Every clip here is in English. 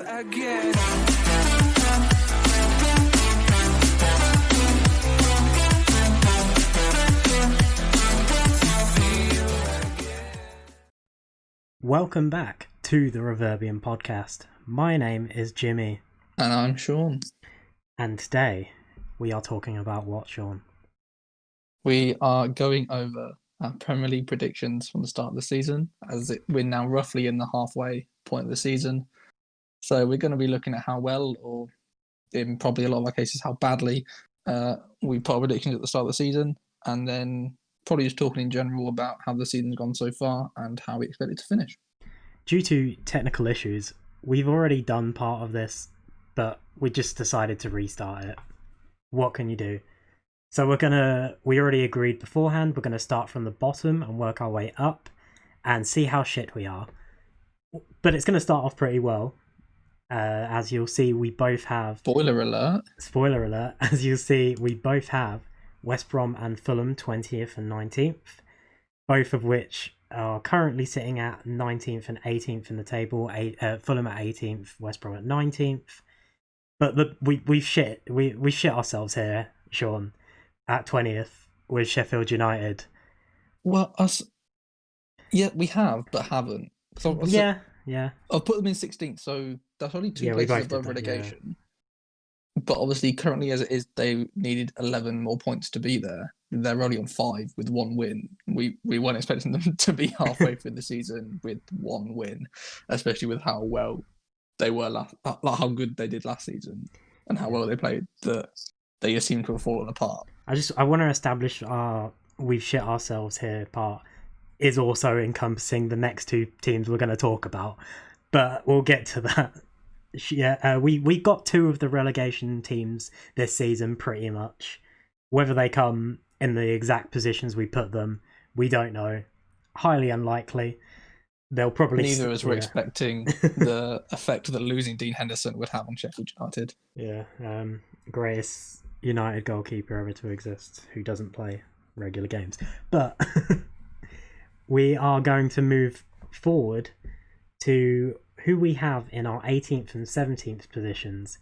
again. Welcome back to the Reverbium podcast. My name is Jimmy. And I'm Shaun. And today we are talking about what, Shaun? We are going over our Premier League predictions from the start of the season, we're now roughly in the halfway point of the season. So we're going to be looking at how well, or in probably a lot of our cases, how badly we put our predictions at the start of the season, and then probably just talking in general about how the season's gone so far and how we expect it to finish. Due to technical issues, we've already done part of this, but we just decided to restart it. What can you do? So we already agreed beforehand, we're going to start from the bottom and work our way up and see how shit we are. But it's going to start off pretty well. As you'll see, we both have... Spoiler alert. As you'll see, we both have West Brom and Fulham 20th and 19th, both of which are currently sitting at 19th and 18th in the table. Fulham at 18th, West Brom at 19th. But we shit ourselves here, Shaun, at 20th with Sheffield United. Well, we have, but haven't. Yeah. I've put them in 16th, so that's only two places above relegation. Yeah. But obviously, currently as it is, they needed 11 more points to be there. They're only on 5 with 1 win. We weren't expecting them to be halfway through the season with 1 win, especially with how well they were how good they did last season and how well they played. That they just seem to have fallen apart. I want to establish we've shit ourselves here part is also encompassing the next two teams we're going to talk about, but we'll get to that. Yeah, we got 2 of the relegation teams this season pretty much. Whether they come in the exact positions we put them, we don't know. Highly unlikely. They'll probably... Neither of us were expecting the effect that losing Dean Henderson would have on Sheffield United. Yeah, greatest United goalkeeper ever to exist, who doesn't play regular games. But we are going to move forward to who we have in our 18th and 17th positions,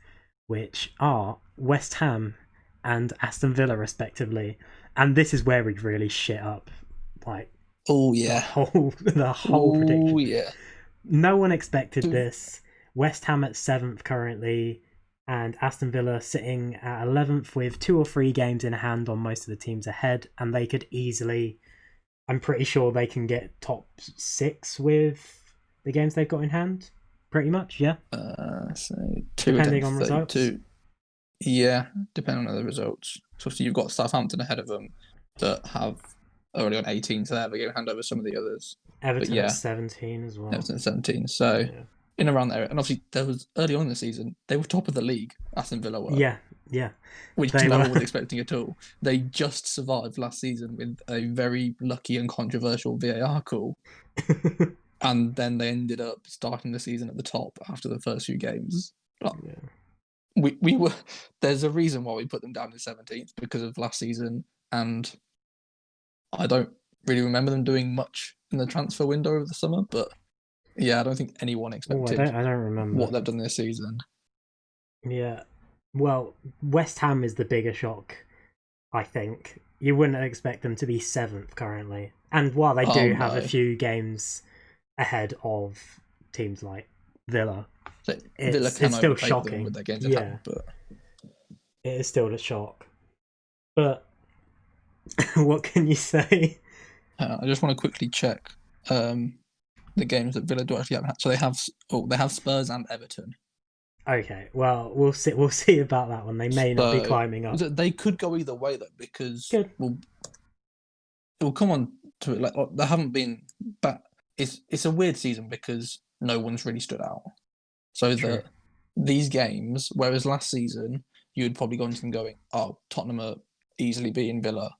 which are West Ham and Aston Villa, respectively. And this is where we really shit up. The whole prediction. Yeah. No one expected this. West Ham at 7th currently, and Aston Villa sitting at 11th with 2 or 3 games in hand on most of the teams ahead, and they could easily... I'm pretty sure they can get top 6 with the games they've got in hand, pretty much, yeah? Depending on results? Yeah, depending on the results. So obviously you've got Southampton ahead of them that have already on 18, so they have a game hand over some of the others. Everton at 17 as well. Everton at 17, so in around there. And obviously there was, early on in the season, they were top of the league, Aston Villa were. Yeah. Which no one was expecting at all. They just survived last season with a very lucky and controversial VAR call. And then they ended up starting the season at the top after the first few games. We were... There's a reason why we put them down in 17th, because of last season, and I don't really remember them doing much in the transfer window over the summer, but yeah, I don't think anyone expected I don't remember what they've done this season. Yeah. Well, West Ham is the bigger shock, I think. You wouldn't expect them to be 7th currently. And while they do have a few games ahead of teams like Villa, it's still shocking. With their games in hand, but it is still a shock. But what can you say? I just want to quickly check the games that Villa do actually have. So they have Spurs and Everton. Okay, well we'll see about that one. They may not be climbing up. They could go either way though, because we'll come on to it. Like, they haven't been, but it's a weird season because no one's really stood out. So these games, whereas last season you'd probably go into them going, Tottenham are easily beating Villa.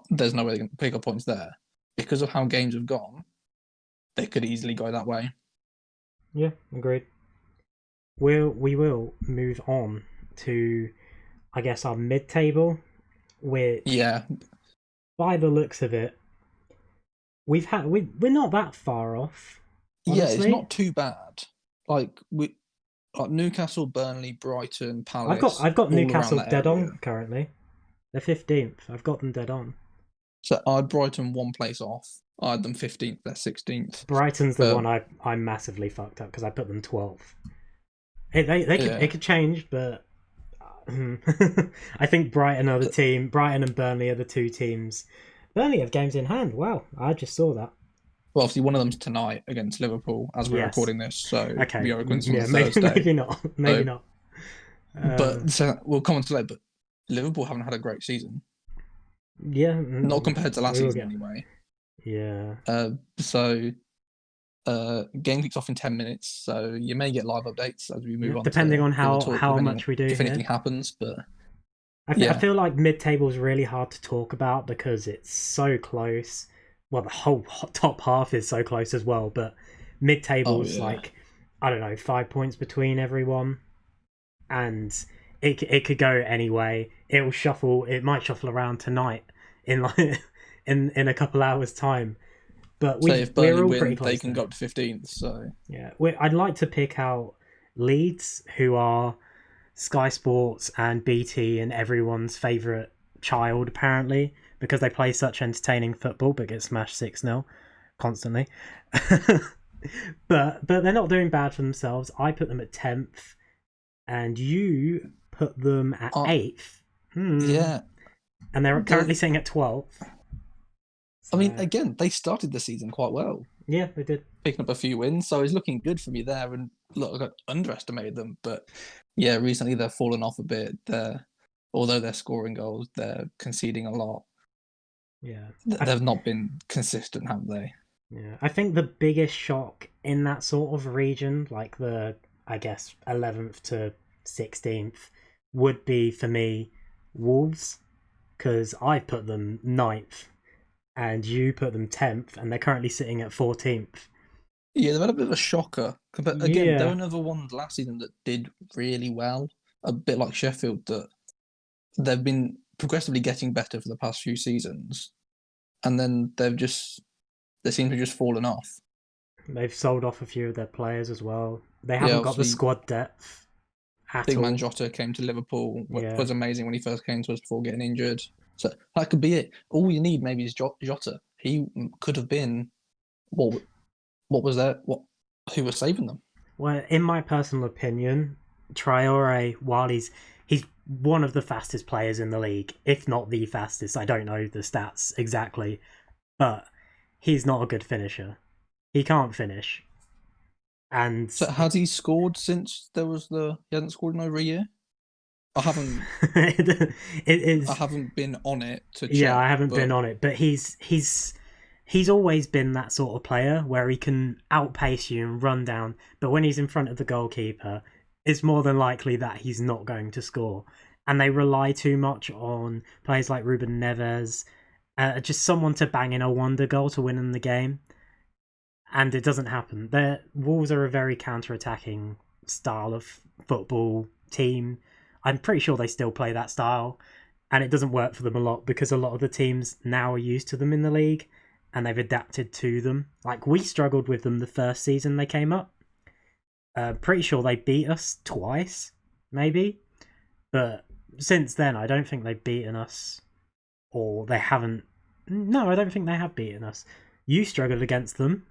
There's no way they can pick up points there. Because of how games have gone, they could easily go that way. Yeah, agreed. We will move on to, I guess, our mid-table, which, by the looks of it, we're not that far off. Honestly. Yeah, it's not too bad. Like like Newcastle, Burnley, Brighton, Palace. I've got all around Newcastle that dead area. on currently. They're 15th. I've got them dead on. So I had Brighton one place off. I had them 15th. They're 16th. Brighton's the one I massively fucked up because I put them 12th. It could change, but I think Brighton are the team. Brighton and Burnley are the two teams. Burnley have games in hand. Wow, I just saw that. Well, obviously, one of them's tonight against Liverpool as we're recording this. So okay, we are recording on maybe, Thursday. maybe not. Maybe not. But so we'll come on to that. But Liverpool haven't had a great season. Yeah, not compared to last season anyway. Yeah. So game kicks off in 10 minutes, so you may get live updates as we move on. Depending on how much we do. If anything happens, but I feel like mid-table is really hard to talk about because it's so close. Well, the whole top half is so close as well, but mid-table is like, I don't know, 5 points between everyone, and it could go any way. It might shuffle around tonight in like in a couple hours time. But if Burnley all win, pretty close. They can go up to 15th. So yeah, I'd like to pick out Leeds, who are Sky Sports and BT and everyone's favourite child apparently, because they play such entertaining football but get smashed 6-0 constantly. but they're not doing bad for themselves. I put them at 10th and you put them at 8th. Yeah. And they're currently sitting at 12th. I mean, again, they started the season quite well. Yeah, they did. Picking up a few wins, so it's looking good for me there. And look, I underestimated them, but yeah, recently they've fallen off a bit. Although they're scoring goals, they're conceding a lot. Yeah. They've not been consistent, have they? Yeah. I think the biggest shock in that sort of region, like the, I guess, 11th to 16th, would be for me Wolves, because I put them 9th. And you put them 10th, and they're currently sitting at 14th. Yeah, they've had a bit of a shocker. But again, they're another one last season that did really well. A bit like Sheffield, that they've been progressively getting better for the past few seasons. And then they seem to have just fallen off. They've sold off a few of their players as well. They haven't got the squad depth at all. Big man Jota came to Liverpool. Was amazing when he first came to us before getting injured. So that could be it. All you need maybe is Jota. He could have been what was there? Who was saving them? Well, in my personal opinion, Traore, while he's one of the fastest players in the league, if not the fastest, I don't know the stats exactly, but he's not a good finisher. He can't finish. And so has he scored since he hasn't scored in over a year? I haven't. I haven't been on it to check. Yeah, I haven't been on it, but he's always been that sort of player where he can outpace you and run down. But when he's in front of the goalkeeper, it's more than likely that he's not going to score. And they rely too much on players like Ruben Neves, just someone to bang in a wonder goal to win in the game, and it doesn't happen. The Wolves are a very counter-attacking style of football team. I'm pretty sure they still play that style, and it doesn't work for them a lot because a lot of the teams now are used to them in the league, and they've adapted to them. Like, we struggled with them the first season they came up. Pretty sure they beat us twice, maybe. But since then, I don't think they've beaten us, or they haven't. No, I don't think they have beaten us. You struggled against them.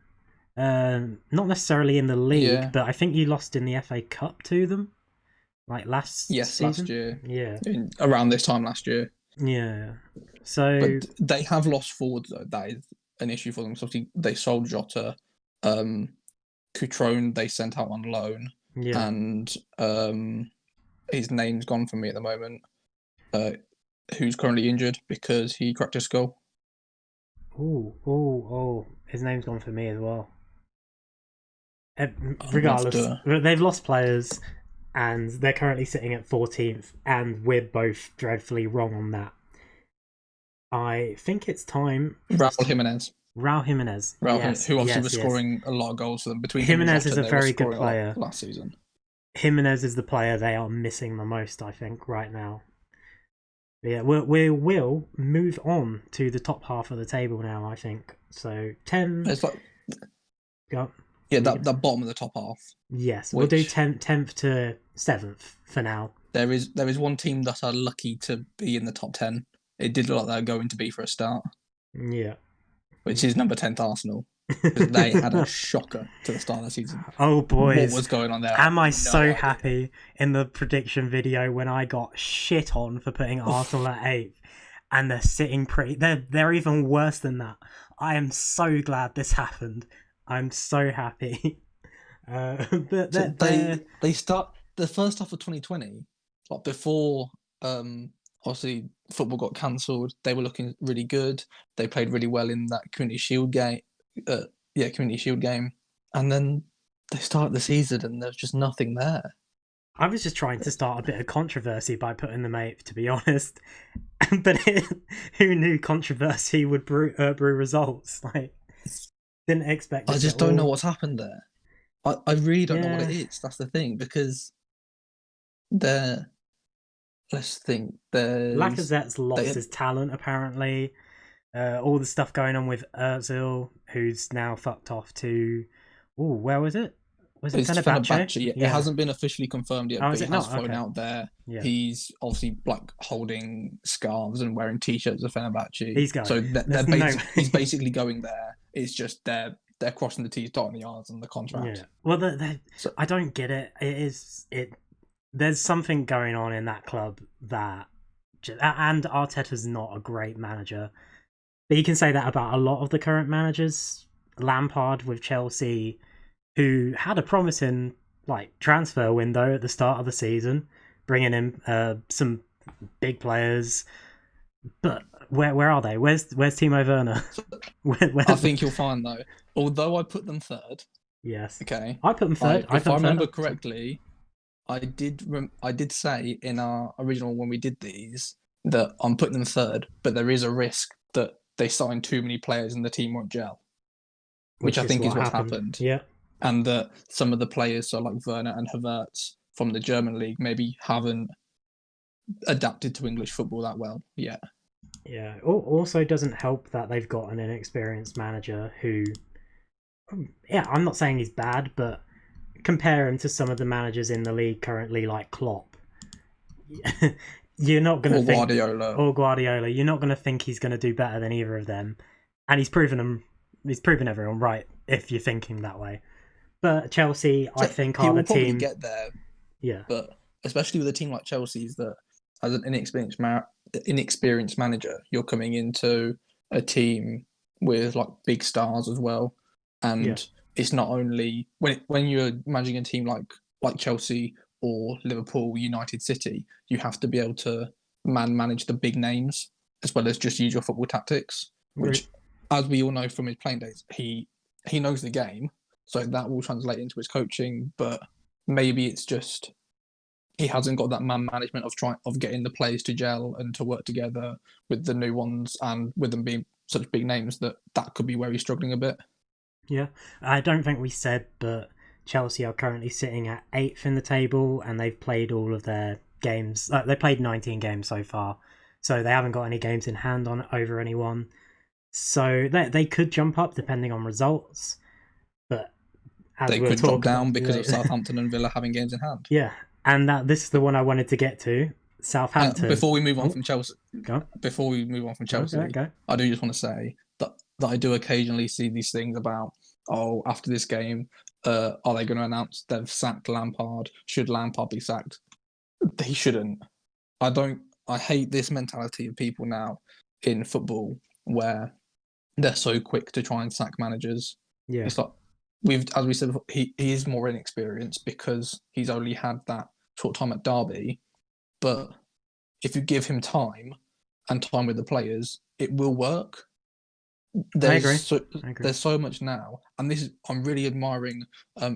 Not necessarily in the league, but I think you lost in the FA Cup to them. Like last season? Last year. Yeah. Around this time last year. Yeah. So, but they have lost forwards though. That is an issue for them. So they sold Jota. Cutrone they sent out on loan. Yeah. And his name's gone from me at the moment. Who's currently injured because he cracked his skull. Oh. His name's gone for me as well. Regardless, they've lost players. And they're currently sitting at 14th, and we're both dreadfully wrong on that. I think it's time. Raul Jimenez. Who obviously was scoring a lot of goals for them. Between Jimenez is a very good player. Last season. Jimenez is the player they are missing the most, I think, right now. But yeah, we will move on to the top half of the table now, I think. So 10. It's like. Go. Yeah, that bottom of the top half. Yes, we'll do 10th to 7th for now. There is one team that are lucky to be in the top 10. It did look like they're going to be for a start. Yeah. Which is number 10th Arsenal. Because they had a shocker to the start of the season. Oh, boys. What was going on there? Am I so happy in the prediction video when I got shit on for putting Arsenal at 8th? And they're sitting pretty... They're even worse than that. I am so glad this happened. I'm so happy. They start... The first half of 2020, like before... obviously, football got cancelled. They were looking really good. They played really well in that Community Shield game. Community Shield game. And then they start the season and there's just nothing there. I was just trying to start a bit of controversy by putting them 8th, to be honest. But who knew controversy would brew results? Like, didn't expect. I just don't know what's happened there. I really don't know what it is. That's the thing, because they're... Let's think. Lacazette's lost his talent, apparently. All the stuff going on with Ozil, who's now fucked off to... Oh, where was it? Was it Fenerbahce? Yeah. It hasn't been officially confirmed yet, but he has flown out there. Yeah. He's obviously like holding scarves and wearing t-shirts of Fenerbahce. He's going. So he's basically going there. It's just they're crossing the T's, dotting the R's on the contract. Yeah. Well, I don't get it. There's something going on in that club that... And Arteta's not a great manager. But you can say that about a lot of the current managers. Lampard with Chelsea, who had a promising transfer window at the start of the season, bringing in some big players. But where are they? Where's Timo Werner? I think you'll find, though, although I put them third. Yes. Okay. I put them third. If I remember correctly, I did say in our original when we did these that I'm putting them third, but there is a risk that they sign too many players and the team won't gel, which I think is what's happened. Yeah, and that some of the players, so like Werner and Havertz from the German league, maybe haven't adapted to English football that well yet. Yeah. Also, doesn't help that they've got an inexperienced manager who, I'm not saying he's bad, but compare him to some of the managers in the league currently, like Klopp. You're not going to think Guardiola. You're not going to think he's going to do better than either of them, and he's proven everyone right if you're thinking that way. But Chelsea, I think, are the team. Get there. Yeah, but especially with a team like Chelsea's, that as an inexperienced manager, you're coming into a team with like big stars as well, and it's not only when you're managing a team like Chelsea or Liverpool, United, City, you have to be able to manage the big names as well as just use your football tactics, which, as we all know from his playing days, he knows the game, so that will translate into his coaching. But maybe it's just he hasn't got that man management of getting the players to gel and to work together with the new ones, and with them being such big names that could be where he's struggling a bit. Yeah, I don't think we said, but Chelsea are currently sitting at 8th in the table, and they've played all of their games. They played 19 games so far, so they haven't got any games in hand over anyone. So they could jump up depending on results, but they could drop down because of Southampton and Villa having games in hand. Yeah, and this is the one I wanted to get to. Southampton. Before we move on from Chelsea, okay. I do just want to say that I do occasionally see these things about, after this game, are they going to announce they've sacked Lampard? Should Lampard be sacked? They shouldn't. I hate this mentality of people now in football where they're so quick to try and sack managers. Yeah. It's like, as we said before, he is more inexperienced because he's only had that short time at Derby. But if you give him time and time with the players, it will work. I agree. There's so much now, and I'm really admiring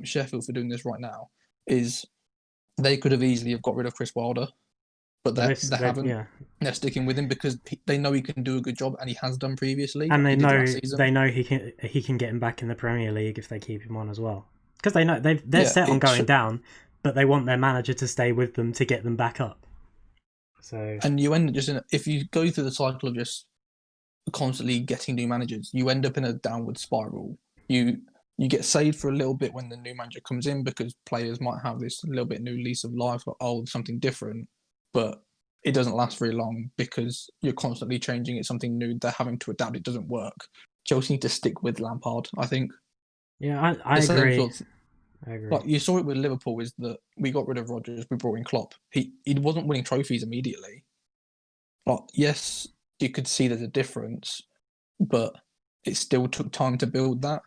Sheffield for doing this right now. Is they could have easily got rid of Chris Wilder, but they haven't. Yeah. They're sticking with him because they know he can do a good job, and he has done previously. And they know he can get him back in the Premier League if they keep him on as well, because they know they're set on going down, but they want their manager to stay with them to get them back up. So, and you end just if you go through the cycle of just constantly getting new managers, you end up in a downward spiral. You you get saved for a little bit when the new manager comes in because players might have this little bit new lease of life, or something different, but it doesn't last very long because you're constantly changing. It's something new. They're having to adapt. It doesn't work. Chelsea need to stick with Lampard, I think. Yeah, I agree. I agree. Like you saw it with Liverpool, is that we got rid of Rodgers, we brought in Klopp. He wasn't winning trophies immediately. Like, yes, you could see there's a difference, but it still took time to build that.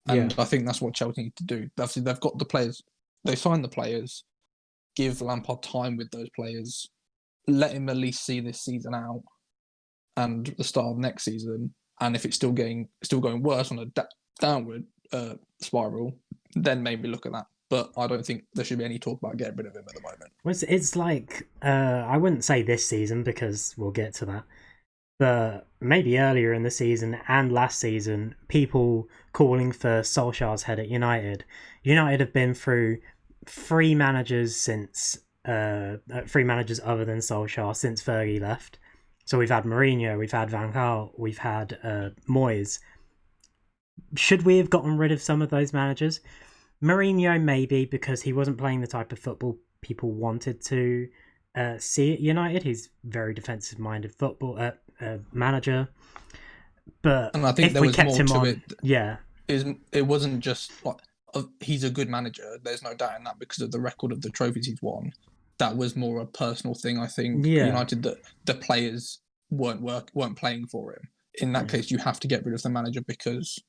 And I think that's what Chelsea need to do. They've got the players. They signed the players. Give Lampard time with those players. Let him at least see this season out and the start of next season. And if it's still going worse on a downward spiral, then maybe look at that. But I don't think there should be any talk about getting rid of him at the moment. It's like, I wouldn't say this season because we'll get to that, but maybe earlier in the season and last season, people calling for Solskjaer's head at United. United have been through three managers other than Solskjaer since Fergie left. So we've had Mourinho, we've had Van Gaal, we've had Moyes. Should we have gotten rid of some of those managers? Mourinho, maybe, because he wasn't playing the type of football people wanted to see at United. He's very defensive-minded football manager. But and I think if there we was kept more him to on, it. yeah, it wasn't just like he's a good manager. There's no doubt in that because of the record of the trophies he's won. That was more a personal thing, I think. Yeah. United, that the players weren't playing for him. In that case, you have to get rid of the manager because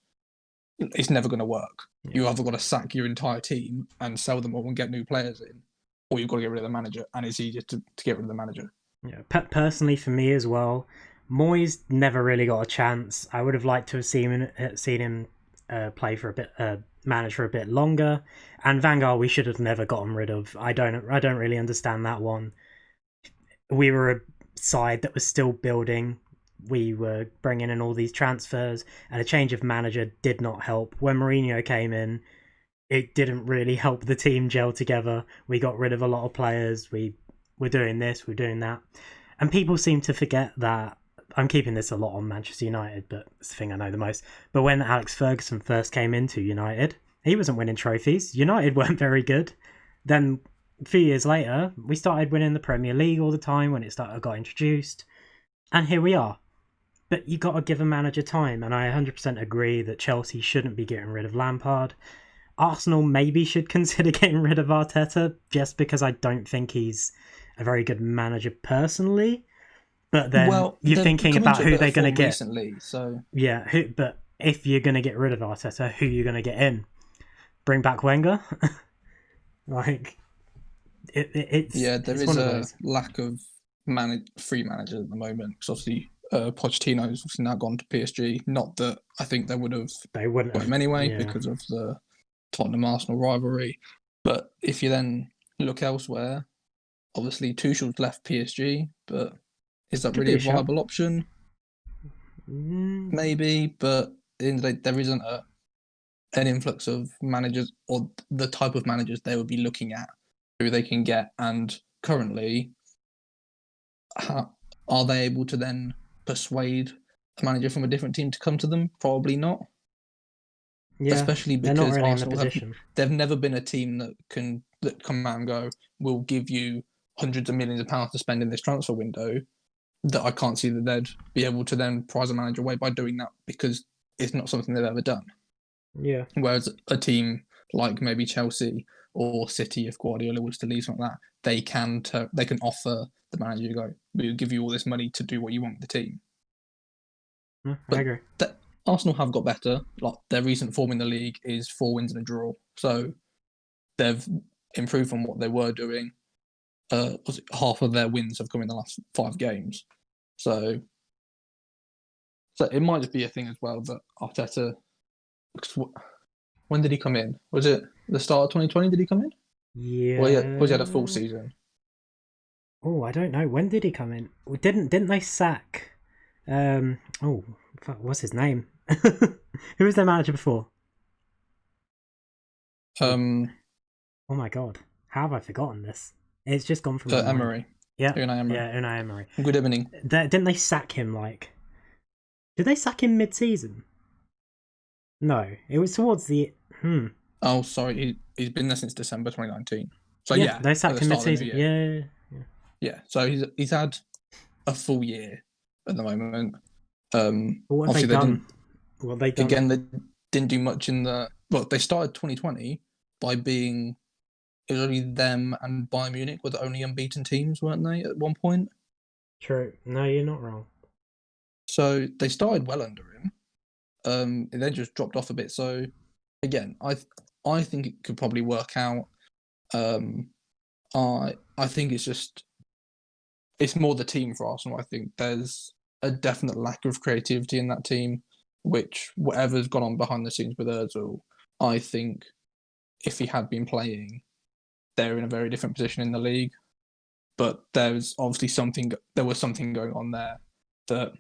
it's never going to work. Yeah. You either got to sack your entire team and sell them all and get new players in, or you've got to get rid of the manager, and it's easier to get rid of the manager. Yeah, personally for me as well, Moyes never really got a chance. I would have liked to have seen him play for a bit, manage for a bit longer. And Van Gaal, we should have never gotten rid of. I don't really understand that one. We were a side that was still building. We were bringing in all these transfers, and a change of manager did not help. When Mourinho came in, it didn't really help the team gel together. We got rid of a lot of players. We're doing this, we're doing that. And people seem to forget that. I'm keeping this a lot on Manchester United, but it's the thing I know the most. But when Alex Ferguson first came into United, he wasn't winning trophies. United weren't very good. Then a few years later, we started winning the Premier League all the time when it got introduced. And here we are. But you got to give a manager time, and I 100% agree that Chelsea shouldn't be getting rid of Lampard. Arsenal maybe should consider getting rid of Arteta, just because I don't think he's a very good manager personally. But then you're thinking about who they're going to get. Recently, so yeah, but if you're going to get rid of Arteta, who are you going to get in? Bring back Wenger? Like, it's there is a lack of free managers at the moment. Because obviously, Pochettino's obviously now gone to PSG. Not that I think they wouldn't got him anyway because of the Tottenham Arsenal rivalry. But if you then look elsewhere, obviously Tuchel's left PSG, but is that really a viable option? Maybe, but in the day, there isn't an influx of managers or the type of managers they would be looking at who they can get. And currently, are they able to then persuade a manager from a different team to come to them? Probably not. Yeah, especially because really Arsenal they've never been a team that come out and go, we'll give you hundreds of millions of pounds to spend in this transfer window. That I can't see that they'd be able to then prize a manager away by doing that because it's not something they've ever done. Yeah. Whereas a team like maybe Chelsea or City, if Guardiola was to leave something like that, they can offer the manager to go, we'll give you all this money to do what you want with the team. I agree. Arsenal have got better. Like their recent form in the league is 4 wins and a draw, so they've improved from what they were doing. Half of their wins have come in the last 5 games, so it might just be a thing as well that Arteta. When did he come in? Was it the start of 2020? Did he come in? Yeah. Well, he had a full season. Oh, I don't know. When did he come in? Didn't they sack? What's his name? Who was their manager before? Oh my god, how have I forgotten this? It's just gone from Emery. Yeah, Unai Emery. Yeah, Unai Emery. Good evening. Didn't they sack him? Did they sack him mid-season? No, it was towards the. Oh, sorry, he's been there since December 2019. So Yeah, yeah, they at sacked the him start of the mid-season. new year. Yeah. Yeah, so he's had a full year at the moment. But what have they Obviously they done? didn't. What have they done? Again, they didn't do much in the. Well, they started 2020 by being. It was only them and Bayern Munich were the only unbeaten teams, weren't they, at one point? True. No, you're not wrong. So they started well under him. It then just dropped off a bit. So again, I think it could probably work out. I think it's more the team for Arsenal. I think there's a definite lack of creativity in that team, which whatever's gone on behind the scenes with Özil, I think if he had been playing, they're in a very different position in the league. But there was something going on there that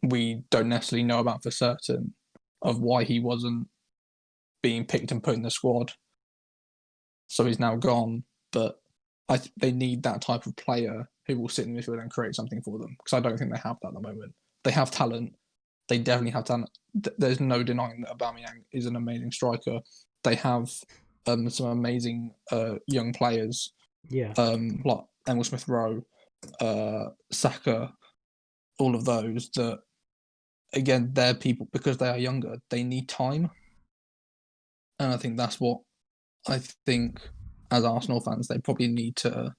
we don't necessarily know about for certain of why he wasn't being picked and put in the squad. So he's now gone, but they need that type of player who will sit in the midfield and create something for them, because I don't think they have that at the moment. They have talent. They definitely have talent. There's no denying that Aubameyang is an amazing striker. They have some amazing young players. Yeah. Like Emil Smith-Rowe, Saka, all of those that, again, they're people, because they are younger, they need time. And I think that's what I think as Arsenal fans, they probably need to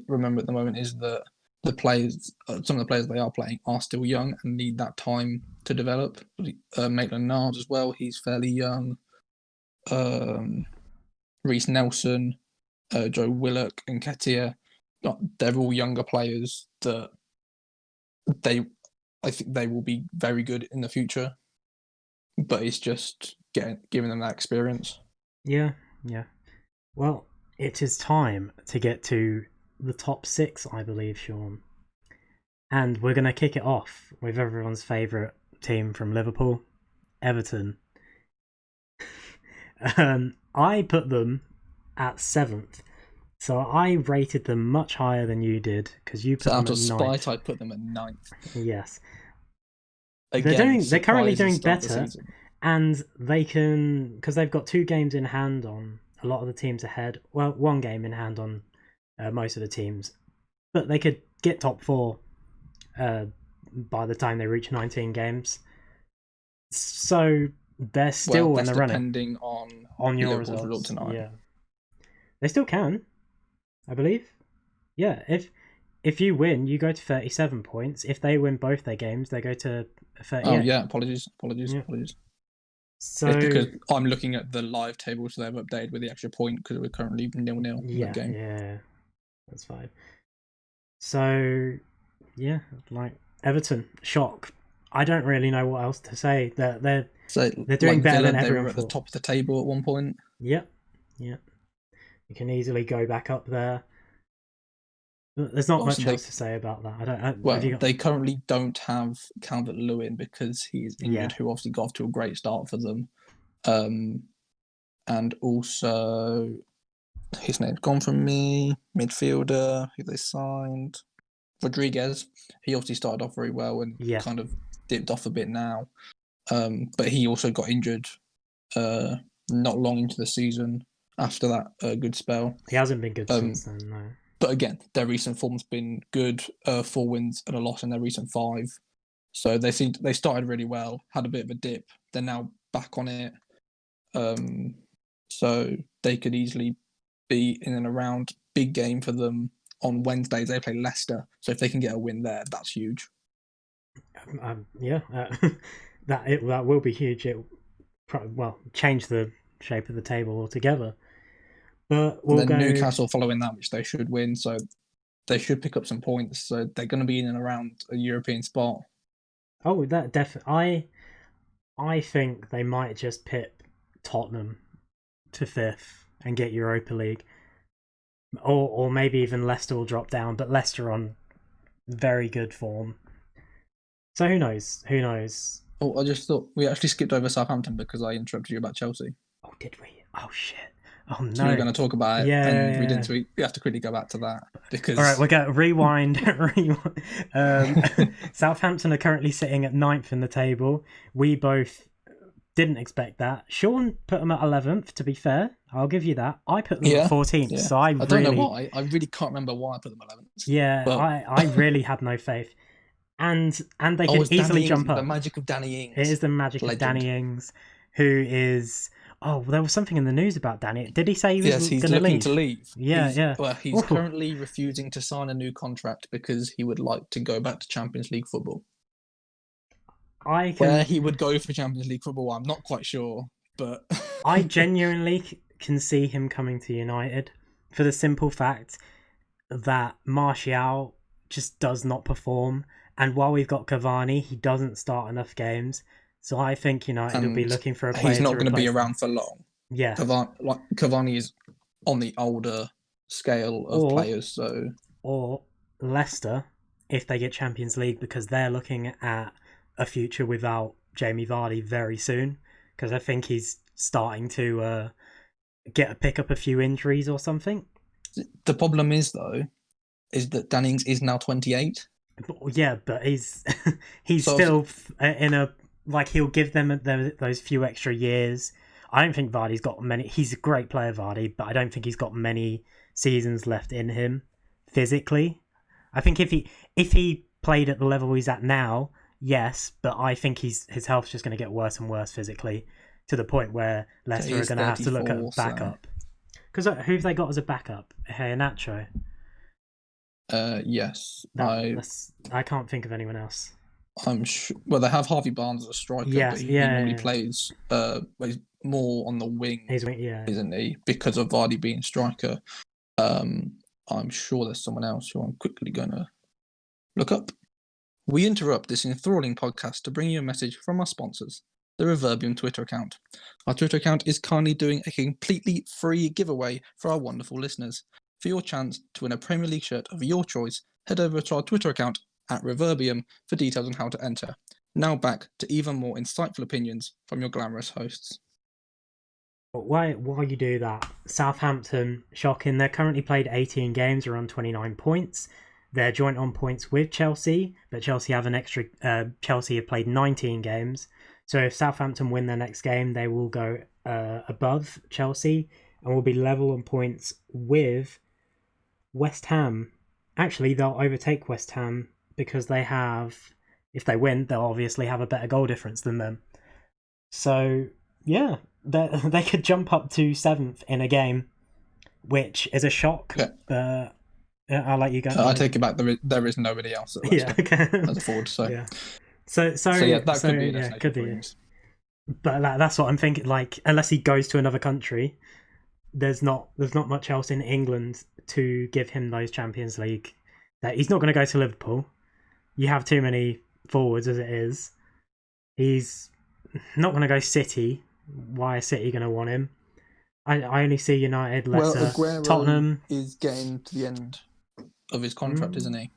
remember at the moment is that the players, some of the players they are playing are still young and need that time to develop. Maitland-Niles as well, he's fairly young. Reece Nelson, Joe Willock and Ketia, they're all younger players that I think they will be very good in the future. But it's just giving them that experience. Yeah. Well, it is time to get to the top 6, I believe, Sean. And we're going to kick it off with everyone's favourite team from Liverpool, Everton. I put them at 7th. So I rated them much higher than you did, because you put them at 9th. Out of spite, I put them at 9th. Yes. Again, they're currently doing better, and they can, because they've got 2 games in hand on a lot of the teams ahead. Well, 1 game in hand on most of the teams, but they could get top 4 by the time they reach 19 games. So they're still in the running. Depending on your result tonight. Yeah, they still can, I believe. Yeah, if you win, you go to 37 points. If they win both their games, they go to 38. Oh yeah, apologies. Yeah. So it's because I'm looking at the live table, so they've updated with the extra point because we're currently 0-0 in that game. Yeah, that's fine. So yeah, like Everton, shock. I don't really know what else to say. They're doing better than everyone. They were at the top of the table at one point. Yep. You can easily go back up there. There's not much else to say about that. They currently don't have Calvert-Lewin because he's injured, who obviously got off to a great start for them. And also, his name's gone from me, midfielder, who they signed. Rodriguez, he obviously started off very well and kind of dipped off a bit now. But he also got injured not long into the season after that good spell. He hasn't been good since then, no. But again, their recent form's been good. 4 wins and a loss in their recent 5. So they started really well, had a bit of a dip. They're now back on it. So they could easily be in and around. Big game for them on Wednesdays. They play Leicester. So if they can get a win there, that's huge. That will be huge. It change the shape of the table altogether. But Newcastle following that, which they should win, so they should pick up some points. So they're going to be in and around a European spot. Oh, that definitely. I think they might just pip Tottenham to 5th and get Europa League, or maybe even Leicester will drop down. But Leicester on very good form. So who knows? Oh, I just thought we actually skipped over Southampton because I interrupted you about Chelsea. Oh, did we? Oh shit. Oh no! So we were going to talk about it, and we didn't. So we have to quickly go back to that because. All right, we're going to rewind. Southampton are currently sitting at 9th in the table. We both didn't expect that. Sean put them at 11th, to be fair. I'll give you that. I put them at 14th, so I don't know why. I really can't remember why I put them at 11th. Yeah, but... I really had no faith. And they could easily jump up. The magic of Danny Ings. It is the magic of Danny Ings, who is... Oh, there was something in the news about Danny. Did he say he was going to leave? Yes, he's looking to leave. Yeah. Well, he's currently refusing to sign a new contract because he would like to go back to Champions League football. Where he would go for Champions League football, I'm not quite sure, but... I genuinely can see him coming to United for the simple fact that Martial just does not perform, and while we've got Cavani, he doesn't start enough games. So I think United will be looking for a player. He's not going to be around for long. Yeah, Cavani is on the older scale of players. So, or Leicester, if they get Champions League, because they're looking at a future without Jamie Vardy very soon, because I think he's starting to pick up a few injuries or something. The problem is that Danny Ings is now 28. Yeah, but he's still in a... Like, he'll give them those few extra years. I don't think Vardy's got many... He's a great player, Vardy, but I don't think he's got many seasons left in him physically. I think if he played at the level he's at now, yes, but I think his health's just going to get worse and worse physically, to the point where Leicester are going to have to look at backup. Because who have they got as a backup? Nacho? Yes. I can't think of anyone else. I'm sure. Well, they have Harvey Barnes as a striker, but he normally plays he's more on the wing, isn't he? Because of Vardy being striker. I'm sure there's someone else who I'm quickly going to look up. We interrupt this enthralling podcast to bring you a message from our sponsors, the Reverbium Twitter account. Our Twitter account is kindly doing a completely free giveaway for our wonderful listeners. For your chance to win a Premier League shirt of your choice, head over to our Twitter account at Reverbium for details on how to enter. Now back to even more insightful opinions from your glamorous hosts. While you do that, Southampton, shocking. They're currently played 18 games, are on 29 points. They're joint on points with Chelsea, but Chelsea have an extra... Chelsea have played 19 games. So if Southampton win their next game, they will go above Chelsea and will be level on points with West Ham. Actually, they'll overtake West Ham because they have... If they win, they'll obviously have a better goal difference than them. So, yeah, they could jump up to 7th in a game, which is a shock. Yeah. I'll let you go. I take it back. There is nobody else at Leicester as a forward. So yeah. So that could be a destination. But that's what I'm thinking. Like, unless he goes to another country, there's not much else in England to give him those Champions League. That he's not going to go to Liverpool. You have too many forwards as it is. He's not going to go City. Why is City going to want him? I only see United, Leicester, Aguero Tottenham is getting to the end of his contract, isn't he?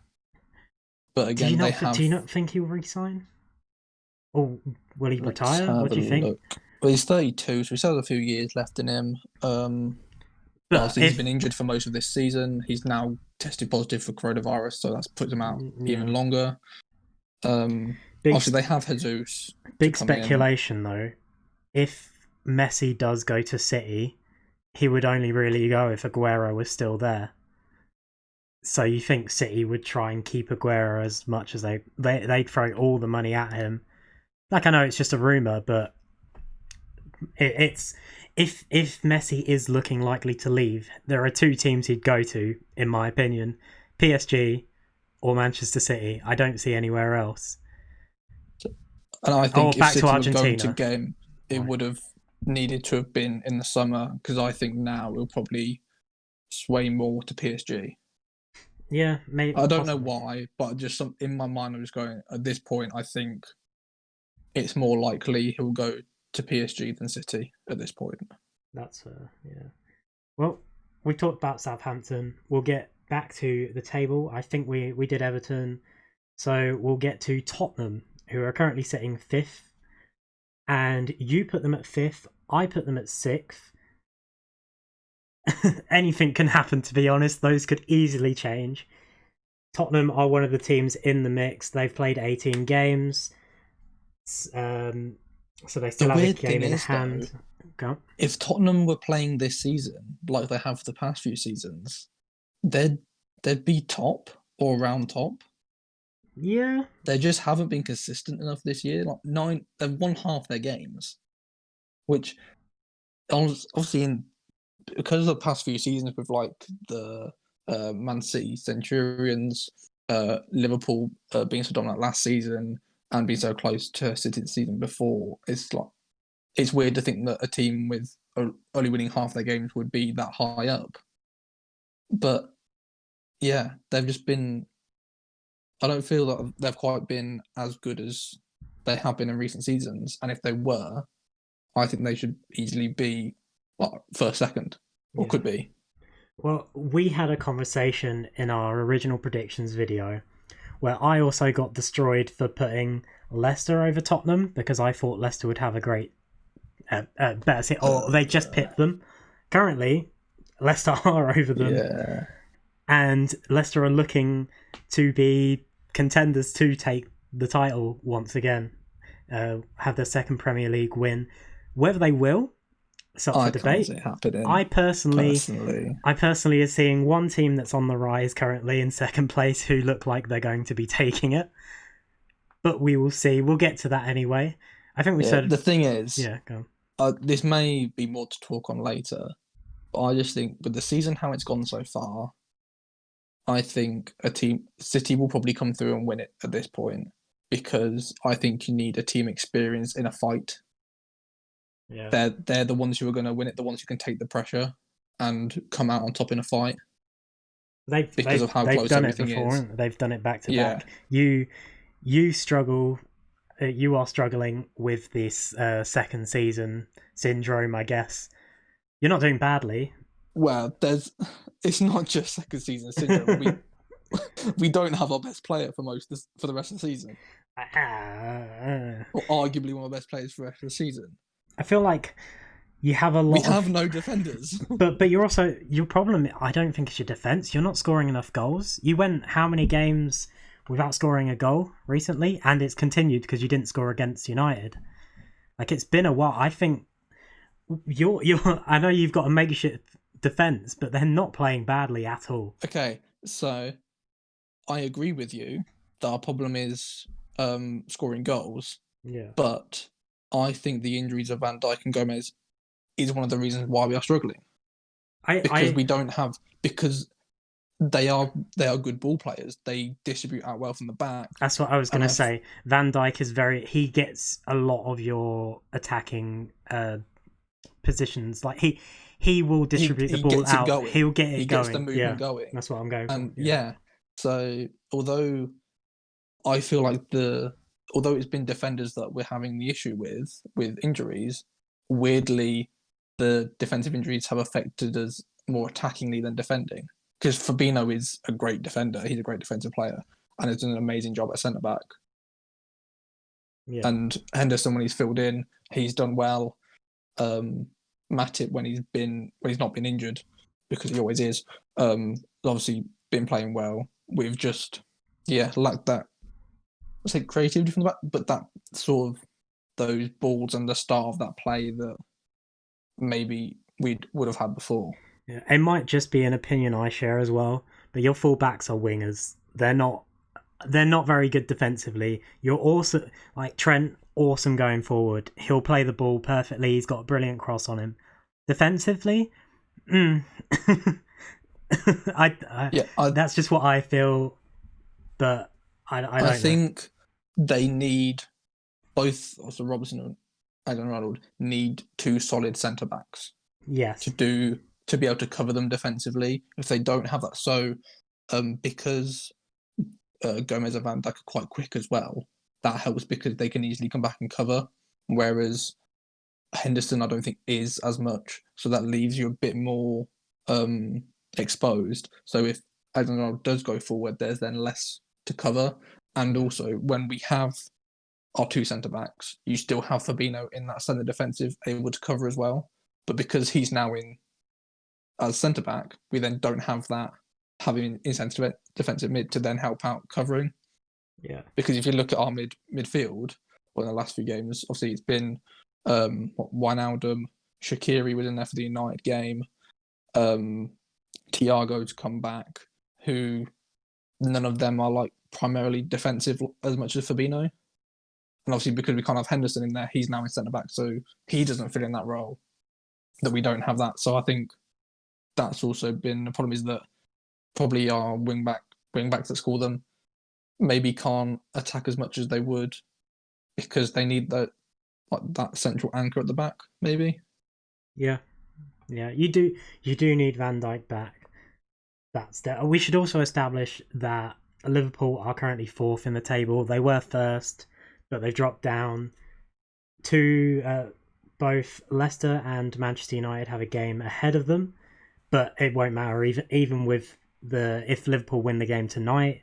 But again, do you not think he'll resign? Or will he retire? What do you think? Well, he's 32, so he still has a few years left in him. He's been injured for most of this season. He's now tested positive for coronavirus, so that's put him out even longer. Obviously, they have Jesus. Big speculation, though. If Messi does go to City, he would only really go if Aguero was still there. So you think City would try and keep Aguero as much as they'd throw all the money at him? Like, I know it's just a rumour, but it's if Messi is looking likely to leave, there are two teams he'd go to, in my opinion: PSG or Manchester City. I don't see anywhere else. And I think back if City to Argentina. Were going to game, it would have needed to have been in the summer, because I think now it'll probably sway more to PSG. Yeah, maybe. I don't know why, but just in my mind, I'm just going, at this point, I think it's more likely he'll go to PSG than City at this point. That's yeah. Well, we talked about Southampton. We'll get back to the table. I think we did Everton. So we'll get to Tottenham, who are currently sitting 5th. And you put them at 5th. I put them at 6th. Anything can happen, to be honest. Those could easily change. Tottenham are one of the teams in the mix. They've played 18 games. So they The still have a weird thing game in is, though, hand. Go. if Tottenham were playing this season like they have the past few seasons, they'd be top or around top. Yeah. They just haven't been consistent enough this year. They've won half their games, which obviously because of the past few seasons with like the Man City Centurions, Liverpool being so dominant last season and being so close to City the season before, it's weird to think that a team with only winning half their games would be that high up. But yeah, they've just been. I don't feel that they've quite been as good as they have been in recent seasons. And if they were, I think they should easily be first, second, or could be. Well, we had a conversation in our original predictions video where I also got destroyed for putting Leicester over Tottenham because I thought Leicester would have a great better season, or they just pipped them. Currently, Leicester are over them. Yeah. And Leicester are looking to be contenders to take the title once again, have their second Premier League win. Whether they will, it's up for debate. Can't see it happening. I personally are seeing one team that's on the rise currently in second place who look like they're going to be taking it. But we will see. We'll get to that anyway. I think we said... The thing is... Yeah, go on. This may be more to talk on later, but I just think with the season, how it's gone so far, I think City will probably come through and win it at this point because I think you need a team experience in a fight. Yeah. They're the ones who are going to win it, the ones who can take the pressure and come out on top in a fight. Because of how close everything is. They've done it back to back. You struggle. You are struggling with this second season syndrome, I guess. You're not doing badly. Well, it's not just second season syndrome. we don't have our best player for the rest of the season. Or arguably one of the best players for the rest of the season. I feel like you have a lot. We have no defenders. but your problem, I don't think, is your defense. You're not scoring enough goals. You went how many games without scoring a goal recently, and it's continued because you didn't score against United. Like, it's been a while. I think you're. I know you've got a makeshift defense, but they're not playing badly at all. Okay, so I agree with you that our problem is scoring goals. Yeah. But I think the injuries of Van Dijk and Gomez is one of the reasons why we are struggling. Because they are good ball players. They distribute out well from the back. That's what I was going to say. Van Dijk he gets a lot of your attacking positions. Like he will distribute the ball out. He'll get it going. He gets the movement going. That's what I'm going for. So although I feel like although it's been defenders that we're having the issue with injuries, weirdly the defensive injuries have affected us more attackingly than defending. Because Fabinho is a great defender. He's a great defensive player and has done an amazing job at centre-back. Yeah. And Henderson, when he's filled in, he's done well. Matip, when he's not been injured, because he always is, obviously been playing well. We've just, lacked that, I'd say creativity from the back, but that sort of those balls and the start of that play that maybe we would have had before. Yeah, it might just be an opinion I share as well, but your fullbacks are wingers. They're not very good defensively. You're also like Trent, awesome going forward. He'll play the ball perfectly. He's got a brilliant cross on him. Defensively, that's just what I feel. But I think they need both. Also, Robertson and Alexander-Arnold need two solid centre backs. Yes. To be able to cover them defensively. If they don't have that, because Gomez and Van Dijk are quite quick as well, that helps because they can easily come back and cover. Whereas Henderson, I don't think, is as much. So that leaves you a bit more exposed. So if Alexander-Arnold does go forward, there's then less to cover. And also, when we have our two centre-backs, you still have Fabinho in that centre defensive able to cover as well. But because he's now in as centre-back, we then don't have that having in centre defensive mid to then help out covering. Yeah. Because if you look at our midfield, in the last few games. Obviously, it's been Wijnaldum, Shaqiri was in there for the United game. Thiago's come back, who none of them are like primarily defensive as much as Fabinho. And obviously, because we can't have Henderson in there, he's now in centre back, so he doesn't fit in that role. That we don't have that, so I think that's also been the problem. Is that probably our wing backs that score them maybe can't attack as much as they would because they need that central anchor at the back, maybe. Yeah, you do need Van Dijk back. We should also establish that Liverpool are currently 4th in the table. They were first, but they've dropped down to both Leicester and Manchester United have a game ahead of them, but it won't matter. Even with if Liverpool win the game tonight,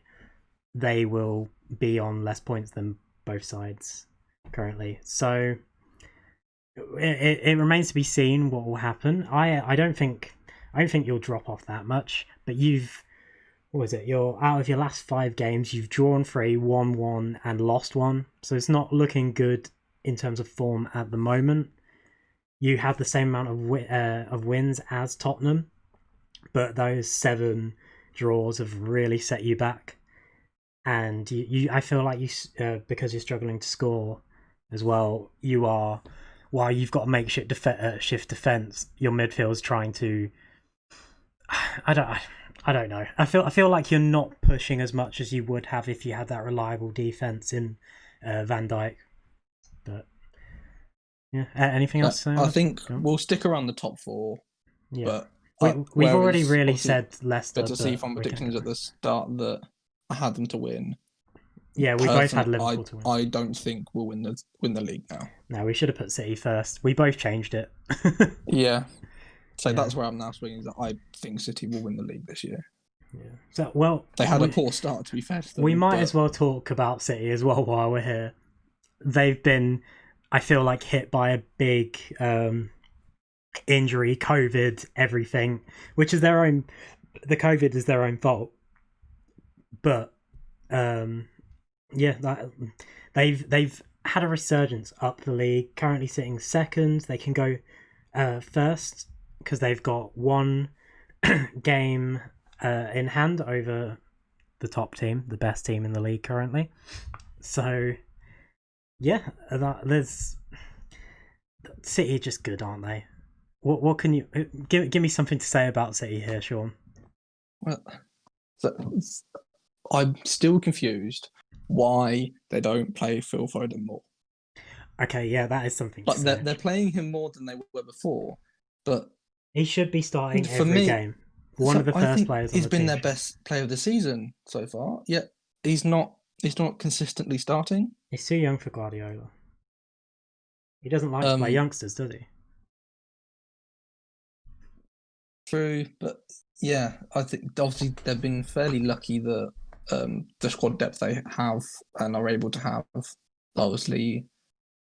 they will be on less points than both sides currently. So it remains to be seen what will happen. I don't think you'll drop off that much, but you're out of your last 5 games, you've drawn 3, won 1, and lost 1. So it's not looking good in terms of form at the moment. You have the same amount of wins as Tottenham, but those 7 draws have really set you back. And I feel like because you're struggling to score as well, while you've got a makeshift shift defense, your midfield's trying to. I don't know. I feel like you're not pushing as much as you would have if you had that reliable defense in Van Dijk. But yeah, anything else? I think we'll stick around the top 4. Yeah, but we've already really said Leicester. But to see from predictions at the start that I had them to win. Yeah, we both had Liverpool to win. I don't think we'll win the league now. No, we should have put City first. We both changed it. Yeah. So that's where I'm now swinging. That I think City will win the league this year. Yeah. So they had a poor start, to be fair to them. We might as well talk about City as well while we're here. They've been, I feel like, hit by a big injury, COVID, everything, which is their own. The COVID is their own fault. But they've had a resurgence up the league. Currently sitting second. They can go first because they've got 1 game in hand over the top team, the best team in the league currently. So yeah, there's City are just good, aren't they? What can you give me something to say about City here, Sean? Well, I'm still confused why they don't play Phil Foden more. Okay, yeah, that is something. Like they're playing him more than they were before, but he should be starting every game. One of the first players. He's been their best player of the season so far. Yet he's not consistently starting. He's too young for Guardiola. He doesn't like to play youngsters, does he? True, but yeah, I think obviously they've been fairly lucky that the squad depth they have and are able to have, obviously,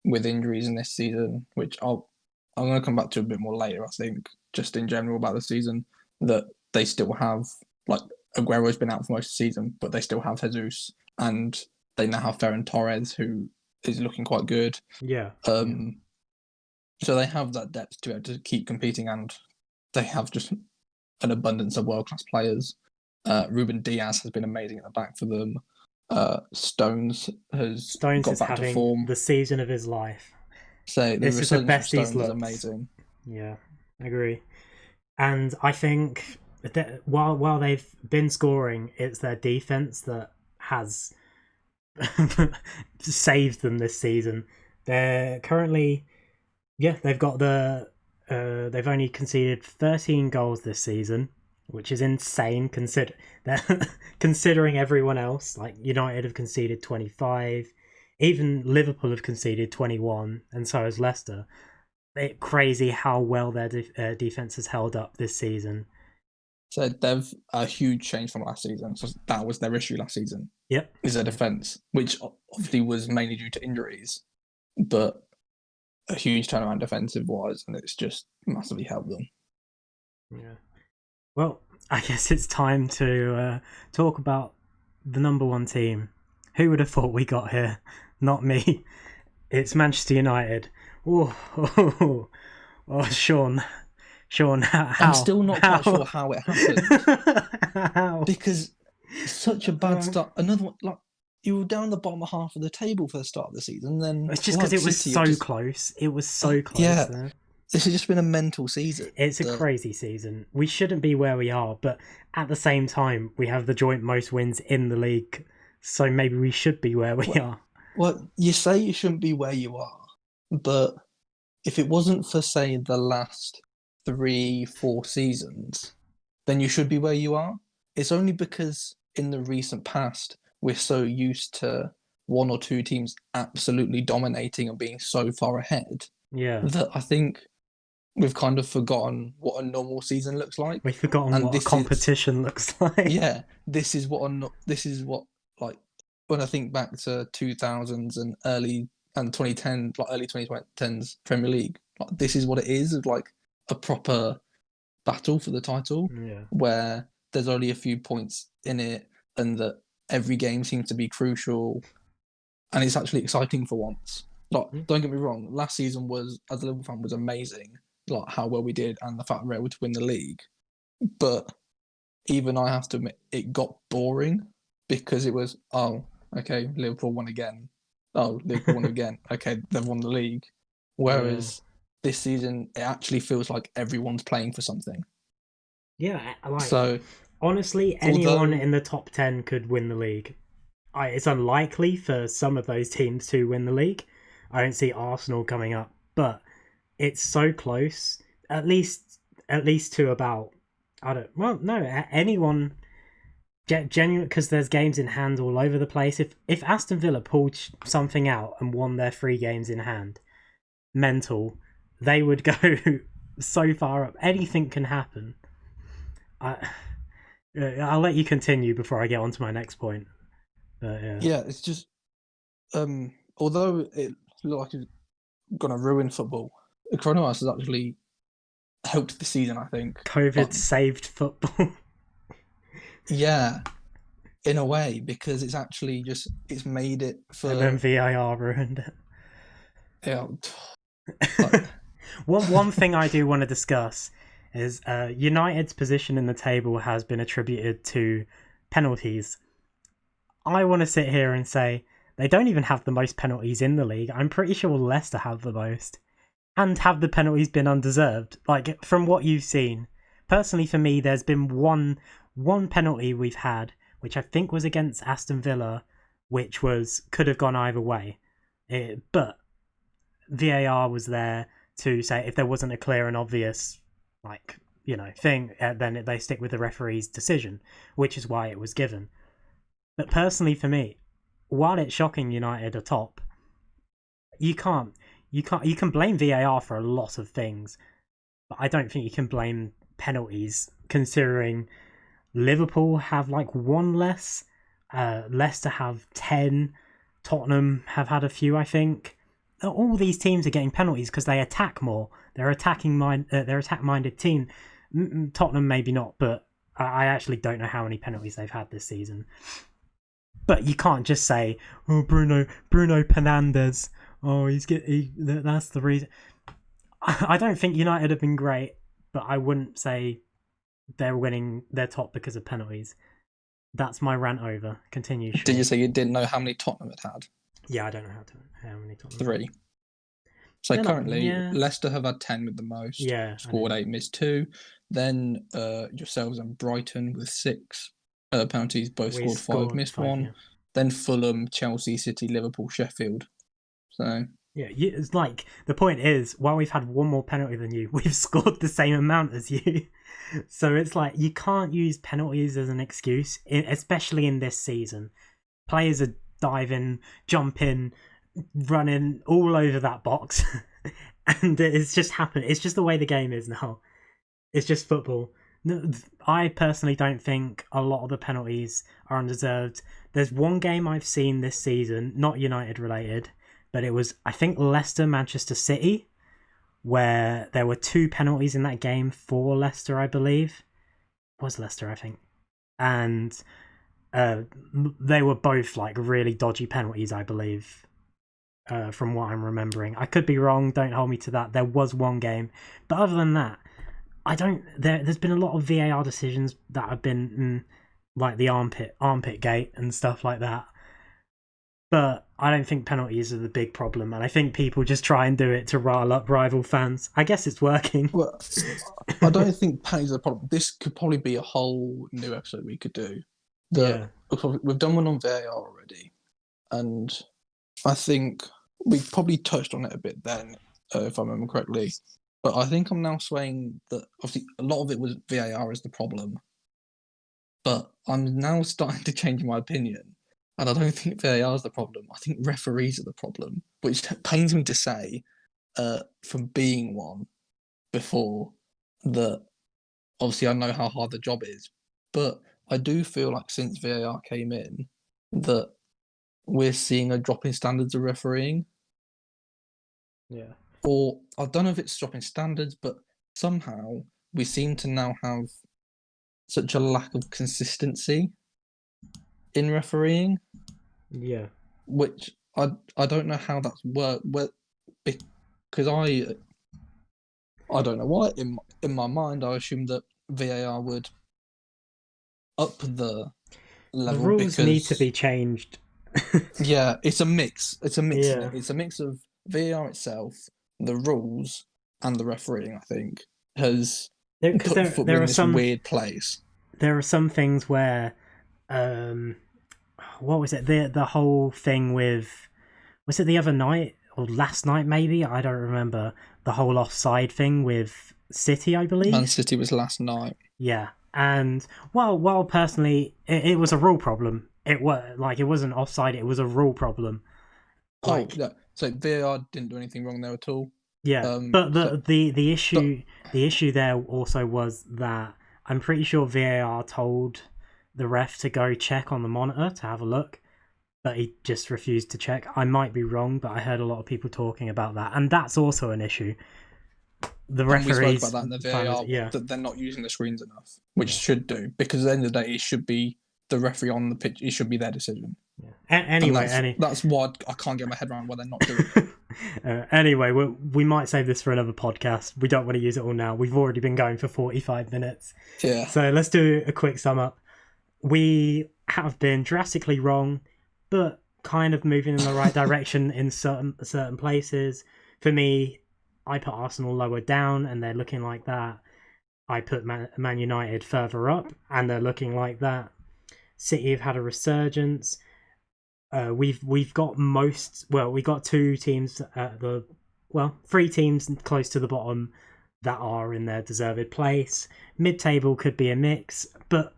with injuries in this season, which I'm going to come back to a bit more later, I think, just in general about the season, that they still have, like, Aguero's been out for most of the season, but they still have Jesus, and they now have Ferran Torres, who is looking quite good. Yeah. So they have that depth to be able to keep competing, and they have just an abundance of world-class players. Ruben Diaz has been amazing at the back for them. Stones got back to form. The season of his life. So this is the best he's looked. Is amazing. Yeah, I agree. And I think that while they've been scoring, it's their defense that has saved them this season. They're currently, they've got they've only conceded 13 goals this season, which is insane considering everyone else. Like United have conceded 25, even Liverpool have conceded 21, and so has Leicester. It's crazy how well their defense has held up this season. So they've a huge change from last season. So that was their issue last season. Yep, is their defense, which obviously was mainly due to injuries, but a huge turnaround defensive-wise, and it's just massively helped them. Yeah. Well, I guess it's time to talk about the number 1 team. Who would have thought we got here? Not me. It's Manchester United. Oh, oh, oh, Sean, how? I'm still not quite sure how it happened. How? Because such a bad start. Another one, like, you were down the bottom half of the table for the start of the season. Then It's just because it was so close. It was so close. Yeah, there. This has just been a mental season. It's a crazy season. We shouldn't be where we are, but at the same time, we have the joint most wins in the league. So maybe we should be where we are. Well, you say you shouldn't be where you are, but if it wasn't for, say, the last 3-4 seasons, then you should be where you are. It's only because in the recent past, we're so used to one or two teams absolutely dominating and being so far ahead that I think we've kind of forgotten what a normal season looks like. We've forgotten what a competition looks like. Yeah, this is what like when I think back to 2000s and early 2010, like early 2010s Premier League, like, this is what it is, like a proper battle for the title, where there's only a few points in it, and that every game seems to be crucial, and it's actually exciting for once. Like, don't get me wrong, last season was, as a Liverpool fan, was amazing, like how well we did and the fact we were able to win the league. But even I have to admit, it got boring because it was, oh, okay, Liverpool won again. Oh, Liverpool won again. Okay, they've won the league. Whereas this season, it actually feels like everyone's playing for something. Yeah, so honestly, anyone in the top 10 could win the league. It's unlikely for some of those teams to win the league. I don't see Arsenal coming up, but it's so close. At least to about, anyone genuine, because there's games in hand all over the place. If Aston Villa pulled something out and won their 3 games in hand, mental, they would go so far up. Anything can happen. I'll let you continue before I get on to my next point. Yeah, it's just although it looked like it's gonna ruin football, coronavirus has actually helped the season, I think. COVID saved football. Yeah, in a way, because it's actually it's made it for. And then VAR ruined it. Yeah. One thing I do want to discuss is United's position in the table has been attributed to penalties. I want to sit here and say they don't even have the most penalties in the league. I'm pretty sure Leicester have the most. And have the penalties been undeserved? Like, from what you've seen, personally for me, there's been one penalty we've had, which I think was against Aston Villa, which could have gone either way. But VAR was there to say if there wasn't a clear and obvious thing, then they stick with the referee's decision, which is why it was given. But personally for me, while it's shocking United are top, you can blame VAR for a lot of things, but I don't think you can blame penalties, considering Liverpool have 1 less, Leicester have 10, Tottenham have had a few, I think. All these teams are getting penalties because they attack more. They're they're attack-minded team. Tottenham maybe not, but I actually don't know how many penalties they've had this season. But you can't just say, "Oh, Bruno Fernandes. Oh, that's the reason." I don't think United have been great, but I wouldn't say they're top because of penalties. That's my rant over. Continue. Sean. Did you say you didn't know how many Tottenham had? Yeah, I don't know how many Tottenham. 3. So currently, Leicester have had 10 with the most. Yeah, scored 8, missed 2. Then yourselves and Brighton with 6 penalties, both scored 5, missed 1. Yeah. Then Fulham, Chelsea, City, Liverpool, Sheffield. So yeah, it's like the point is, while we've had 1 more penalty than you, we've scored the same amount as you. So it's like you can't use penalties as an excuse, especially in this season. Players are diving, jumping, running all over that box, and it's just happened. It's just the way the game is now. It's just football. I personally don't think a lot of the penalties are undeserved. There's 1 game I've seen this season, not United related, but it was, I think, Leicester-Manchester City, where there were 2 penalties in that game for Leicester, I believe. It was Leicester, I think. And they were both really dodgy penalties, I believe. from what I'm remembering. I could be wrong. Don't hold me to that. There was one game, but other than that, I don't. There's been a lot of VAR decisions that have been like the armpit gate and stuff like that. But I don't think penalties are the big problem, and I think people just try and do it to rile up rival fans. I guess it's working. Well, I don't think penalties are the problem. This could probably be a whole new episode we could do. We've done one on VAR already, and I think we probably touched on it a bit then, if I remember correctly. But I think I'm now swaying that obviously a lot of it was VAR is the problem, but I'm now starting to change my opinion. And I don't think VAR is the problem. I think referees are the problem, which pains me to say from being one before that. Obviously, I know how hard the job is, but I do feel like since VAR came in that we're seeing a drop in standards of refereeing. Yeah. Or I don't know if it's dropping standards, but somehow we seem to now have such a lack of consistency in refereeing. Yeah. Which I don't know how that's worked. Because I don't know why. In my mind, I assumed that VAR would up the level. The rules need to be changed. Yeah, it's a mix. It's a mix. Yeah. It's a mix of VAR itself, the rules, and the refereeing. I think has put football in this weird place. There are some things where, what was it? The whole thing with, was it the other night or last night? Maybe I don't remember. The whole offside thing with City, I believe. Man City was last night. Yeah, and well, personally, it was a rule problem. It wasn't offside. It was a rule problem. Yeah. So VAR didn't do anything wrong there at all. Yeah, but the issue there also was that I'm pretty sure VAR told the ref to go check on the monitor to have a look, but he just refused to check. I might be wrong, but I heard a lot of people talking about that, and that's also an issue. The referees, we spoke about that in the VAR, that they're not using the screens enough, which should do, because at the end of the day, it should be the referee on the pitch. It should be their decision. Yeah. Anyway, that's why I can't get my head around why they're not doing it. Anyway, we might save this for another podcast. We don't want to use it all now. We've already been going for 45 minutes. Yeah. So let's do a quick sum up. We have been drastically wrong, but kind of moving in the right direction in certain places. For me, I put Arsenal lower down, and they're looking like that. I put Man United further up, and they're looking like that. City have had a resurgence. We've got we got 2 teams at 3 teams close to the bottom that are in their deserved place. Mid-table could be a mix, but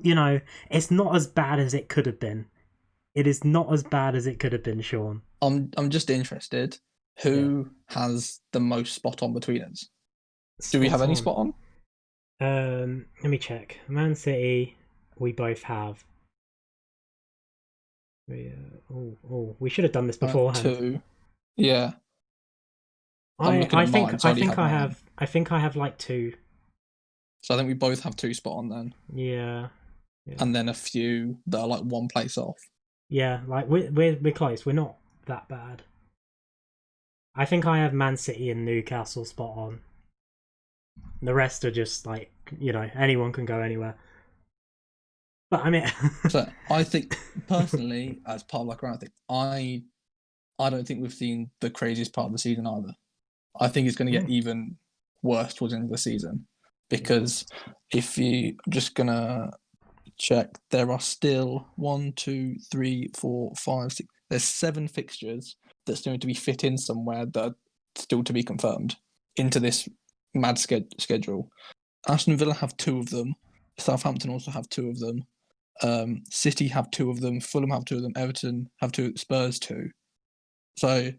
it's not as bad as it could have been. It is not as bad as it could have been, Sean. I'm just interested. Who has the most spot on between us? Do we have any spot on? Let me check. Man City, we both have. We should have done this beforehand. 2. Yeah. I think I have like 2. So I think we both have 2 spot on then. Yeah. And then a few that are like 1 place off. Yeah, like we're close. We're not that bad. I think I have Man City and Newcastle spot on. The rest are just like, anyone can go anywhere. But I mean, so I think personally, as part of I think I don't think we've seen the craziest part of the season either. I think it's going to get even worse towards the end of the season, because if you're just gonna check, there are still 1, 2, 3, 4, 5, 6. There's 7 fixtures that still need to be fit in somewhere that are still to be confirmed into this mad schedule. Aston Villa have 2 of them. Southampton also have 2 of them. City have 2 of them. Fulham have 2 of them. Everton have 2. Spurs 2. So,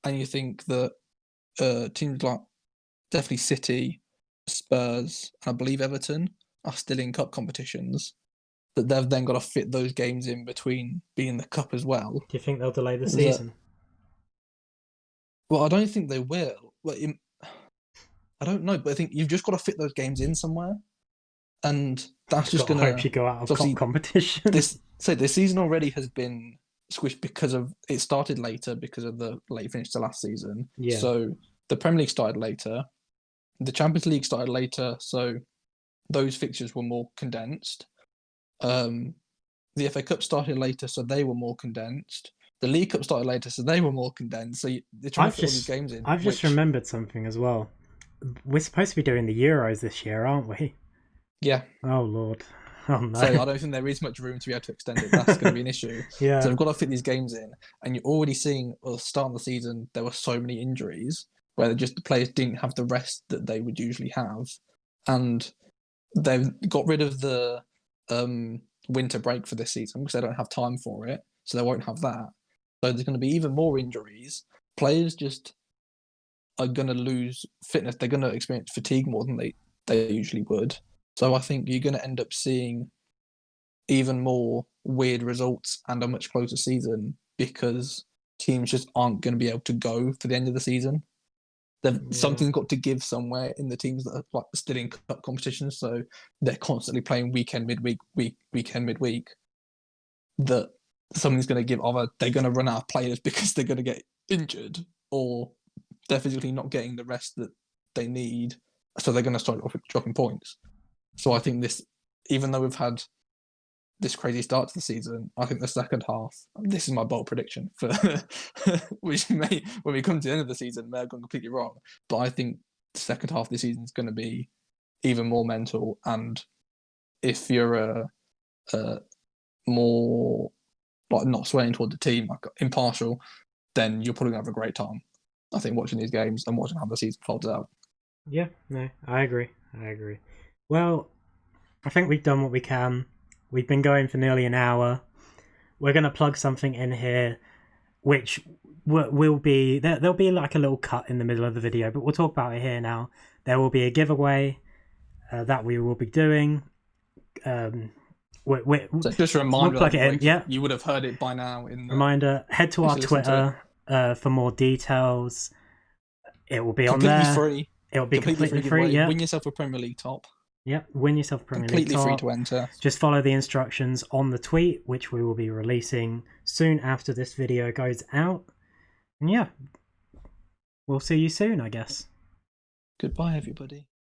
and you think that teams like definitely City, Spurs, and I believe Everton are still in cup competitions, that they've then got to fit those games in between being the cup as well. Do you think they'll delay the season? Well, I don't think they will. I don't know, but I think you've just got to fit those games in somewhere, and that's just going to hope you go out of competition. The season already has been squished because of it started later because of the late finish to last season. Yeah. So the Premier League started later, the Champions League started later, so those fixtures were more condensed. The FA Cup started later, so they were more condensed. The League Cup started later, so they were more condensed. So they're trying to fit all these games in. I've just remembered something as well. We're supposed to be doing the Euros this year, aren't we? Yeah. Oh Lord. Oh no. So I don't think there is much room to be able to extend it. That's going to be an issue. Yeah. So they've got to fit these games in, and you're already seeing. Well, start of the season, there were so many injuries where just the players didn't have the rest that they would usually have, and they've got rid of the winter break for this season because they don't have time for it, so they won't have that. So there's going to be even more injuries. Players just are going to lose fitness. They're going to experience fatigue more than they usually would. So I think you're going to end up seeing even more weird results and a much closer season because teams just aren't going to be able to go for the end of the season. Something's got to give somewhere in the teams that are still in cup competitions, so they're constantly playing weekend, midweek, weekend, midweek. That something's going to give. Either they're going to run out of players because they're going to get injured, or they're physically not getting the rest that they need, so they're going to start dropping points. So I think this, even though we've had this crazy start to the season, I think the second half, this is my bold prediction, for which may, when we come to the end of the season, may have gone completely wrong. But I think the second half of the season is going to be even more mental. And if you're a more like not swaying toward the team, like impartial, then you're probably going to have a great time. I think watching these games and watching how the season folds out. Yeah, no, I agree. Well, I think we've done what we can. We've been going for nearly an hour. We're going to plug something in here, which will be... There'll be like a little cut in the middle of the video, but we'll talk about it here now. There will be a giveaway that we will be doing. So just a reminder, we'll plug it in. Yeah, you would have heard it by now. Reminder, head to our Twitter for more details. It will be on there. Completely free. It will be completely free, yeah. Win yourself a Premier League top. Yep, win yourself a Premier League top. Completely free to enter. Just follow the instructions on the tweet, which we will be releasing soon after this video goes out. And yeah, we'll see you soon, I guess. Goodbye, everybody.